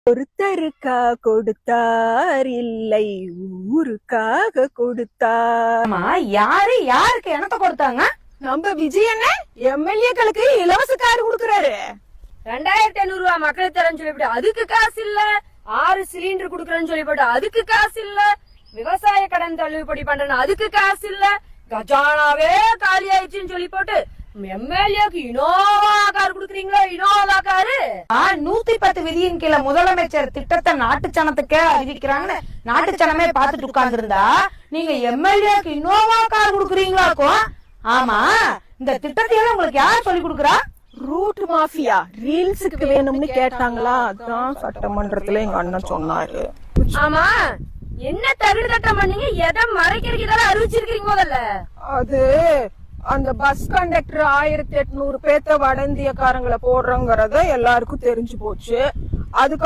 ஒருத்தருக்கா கொடுத்தார் இல்லை ஊருக்காக கொடுத்தார். யாரு யாருக்கு எனத்த கொடுத்தாங்க? நம்ம விஜய் அண்ணன் எம்எல்ஏக்களுக்கு இலவச கார் கொடுக்கறாரு. 2500 ரூபாய் மக்களுக்கு தரேன்னு சொல்லிவிட்டு அதுக்கு காசு இல்ல. 6 சிலிண்டர் குடுக்கறேன்னு சொல்லிவிட்டு அதுக்கு காசு இல்ல. விவசாய கடன் தள்ளுபடி பண்றேன்னு அதுக்கு காசு இல்ல. கஜானாவே காலி ஆயிடுச்சுன்னு சொல்லி போட்டு எம்எல்ஏக்கு இனோவா கார் குடுக்கறீங்களா? இனோவா காரு 110 விதியின் கீழ முதலமைச்சர் திட்டத்தை நாட்டு சனத்துக்கே அறிவிக்கிறாங்கன்னு நாட்டு சனமே பாத்துட்டு உட்கார்ந்து இருந்தா நீங்க எம்எல்ஏக்கு இன்னோவா கார் குடுக்குறீங்களாக்கும்? ஆமா, இந்த திட்டத்தை எல்லாம் உங்களுக்கு யார் சொல்லி கொடுக்கறா? ரூட் மாஃபியா ரீல்ஸுக்கு வேணும்னு கேட்டாங்களா, அதான் சட்டமன்றத்துல எங்க அண்ணன் சொன்னாரு. ஆமா, என்ன தகுதி தட்டம் பண்ணீங்க? எதை மறைக்கிறதுக்கு இதெல்லாம் அறிவிச்சிருக்கீங்க? முதல்ல அது அந்த பஸ் கண்டக்டர் 1800 பேத்த வட இந்தியக்காரங்களை போடுறங்கிறத எல்லாருக்கும் தெரிஞ்சு போச்சு. அதுக்கு